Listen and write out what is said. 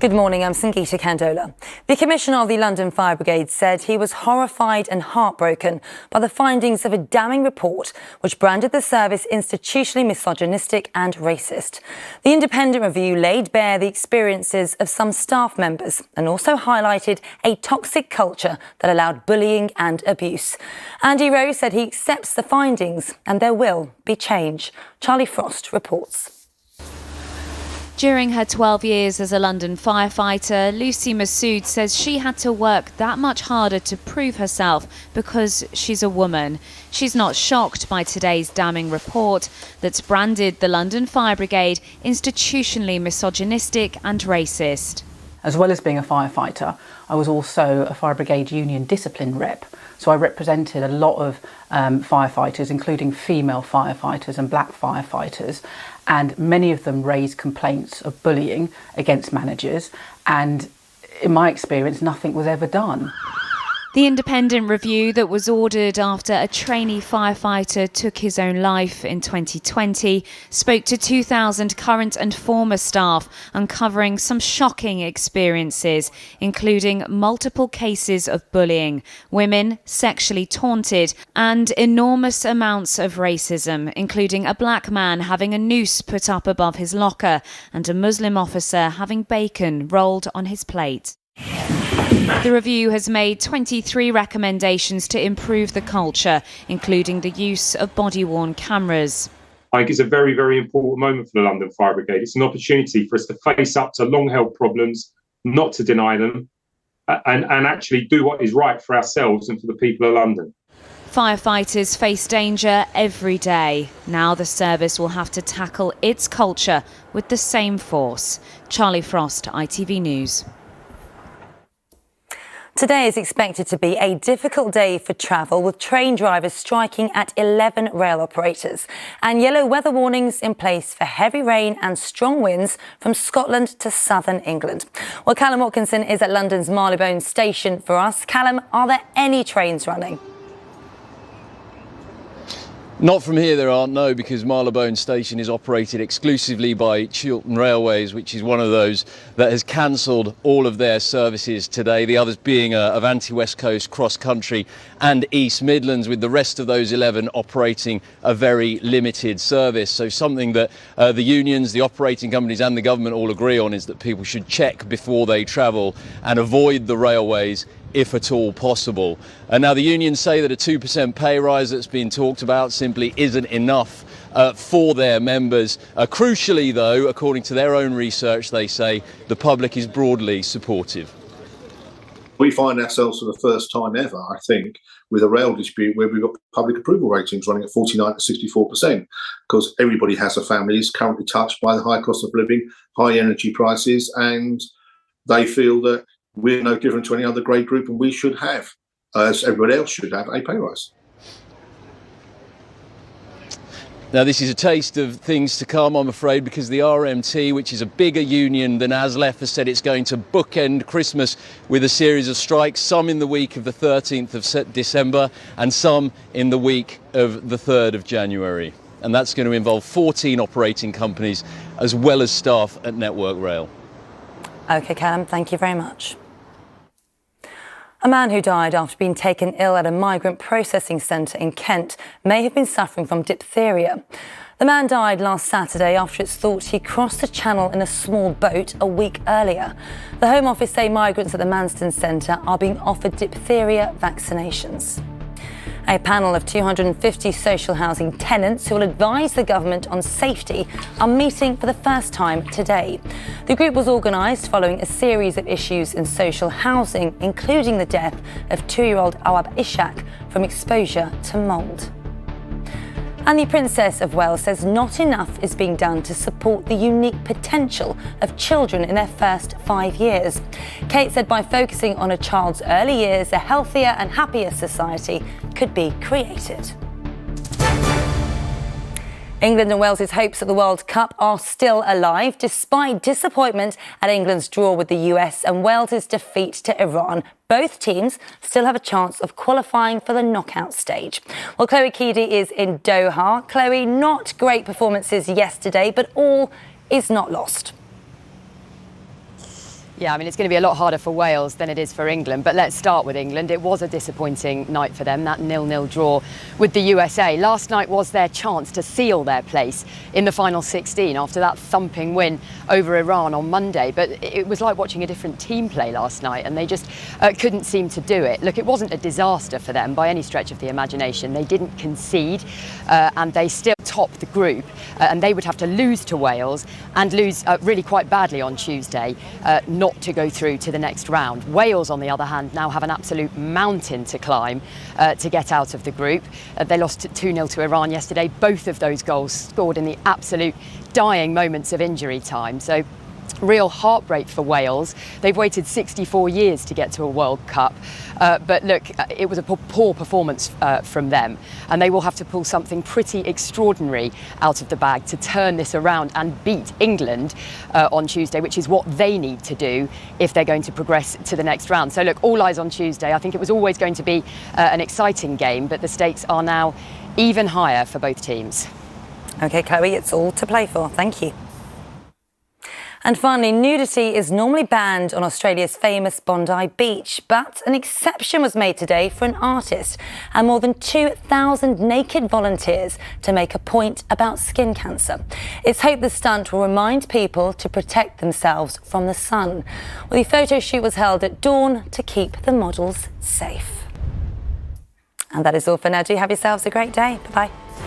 Good morning, I'm Sangeeta Kandola. The Commissioner of the London Fire Brigade said he was horrified and heartbroken by the findings of a damning report which branded the service institutionally misogynistic and racist. The independent review laid bare the experiences of some staff members and also highlighted a toxic culture that allowed bullying and abuse. Andy Rose said he accepts the findings and there will be change. Charlie Frost reports. During her 12 years as a London firefighter, Lucy Massoud says she had to work that much harder to prove herself because she's a woman. She's not shocked by today's damning report that's branded the London Fire Brigade institutionally misogynistic and racist. As well as being a firefighter, I was also a fire brigade union discipline rep. So I represented a lot of firefighters, including female firefighters and black firefighters, and many of them raised complaints of bullying against managers, and in my experience nothing was ever done. The independent review that was ordered after a trainee firefighter took his own life in 2020 spoke to 2,000 current and former staff, uncovering some shocking experiences, including multiple cases of bullying, women sexually taunted, and enormous amounts of racism, including a black man having a noose put up above his locker and a Muslim officer having bacon rolled on his plate. The review has made 23 recommendations to improve the culture, including the use of body-worn cameras. I think it's a very, very important moment for the London Fire Brigade. It's an opportunity for us to face up to long-held problems, not to deny them, and actually do what is right for ourselves and for the people of London. Firefighters face danger every day. Now the service will have to tackle its culture with the same force. Charlie Frost, ITV News. Today is expected to be a difficult day for travel, with train drivers striking at 11 rail operators and yellow weather warnings in place for heavy rain and strong winds from Scotland to southern England. Well, Callum Watkinson is at London's Marylebone station for us. Callum, are there any trains running? Not from here there aren't, no, because Marylebone Station is operated exclusively by Chiltern Railways, which is one of those that has cancelled all of their services today, the others being Avanti West Coast, Cross Country and East Midlands, with the rest of those 11 operating a very limited service. So something that the unions, the operating companies and the government all agree on is that people should check before they travel and avoid the railways if at all possible. And now the unions say that a 2% pay rise that's been talked about simply isn't enough for their members. Crucially though, according to their own research, they say the public is broadly supportive. We find ourselves for the first time ever, I think, with a rail dispute where we've got public approval ratings running at 49 to 64%, because everybody has a family, is currently touched by the high cost of living, high energy prices, and they feel that we're no different to any other grade group, and we should have, as everybody else should have, a pay rise. Now, this is a taste of things to come, I'm afraid, because the RMT, which is a bigger union than ASLEF, has said it's going to bookend Christmas with a series of strikes, some in the week of the 13th of December and some in the week of the 3rd of January. And that's going to involve 14 operating companies as well as staff at Network Rail. OK, Callum, thank you very much. A man who died after being taken ill at a migrant processing centre in Kent may have been suffering from diphtheria. The man died last Saturday after it's thought he crossed the channel in a small boat a week earlier. The Home Office say migrants at the Manston Centre are being offered diphtheria vaccinations. A panel of 250 social housing tenants who will advise the government on safety are meeting for the first time today. The group was organised following a series of issues in social housing, including the death of 2-year-old Awab Ishak from exposure to mould. And the Princess of Wales says not enough is being done to support the unique potential of children in their first 5 years. Kate said by focusing on a child's early years, a healthier and happier society could be created. England and Wales's hopes at the World Cup are still alive, despite disappointment at England's draw with the US and Wales's defeat to Iran. Both teams still have a chance of qualifying for the knockout stage. Well, Chloe Keedy is in Doha. Chloe, not great performances yesterday, but all is not lost. Yeah, I mean, it's going to be a lot harder for Wales than it is for England, but let's start with England. It was a disappointing night for them, that 0-0 draw with the USA. Last night was their chance to seal their place in the final 16 after that thumping win over Iran on Monday, but it was like watching a different team play last night, and they just couldn't seem to do it. Look, it wasn't a disaster for them by any stretch of the imagination. They didn't concede, and they still topped the group, and they would have to lose to Wales and lose really quite badly on Tuesday not to go through to the next round. Wales, on the other hand, now have an absolute mountain to climb to get out of the group. They lost 2-0 to Iran yesterday. Both of those goals scored in the absolute dying moments of injury time. So real heartbreak for Wales. They've waited 64 years to get to a World Cup. But look, it was a poor performance from them, and they will have to pull something pretty extraordinary out of the bag to turn this around and beat England on Tuesday, which is what they need to do if they're going to progress to the next round. So look, all eyes on Tuesday. I think it was always going to be an exciting game, but the stakes are now even higher for both teams. OK, Chloe, it's all to play for. Thank you. And finally, nudity is normally banned on Australia's famous Bondi Beach, but an exception was made today for an artist and more than 2,000 naked volunteers to make a point about skin cancer. It's hoped the stunt will remind people to protect themselves from the sun. Well, the photo shoot was held at dawn to keep the models safe. And that is all for now. Do have yourselves a great day. Bye-bye.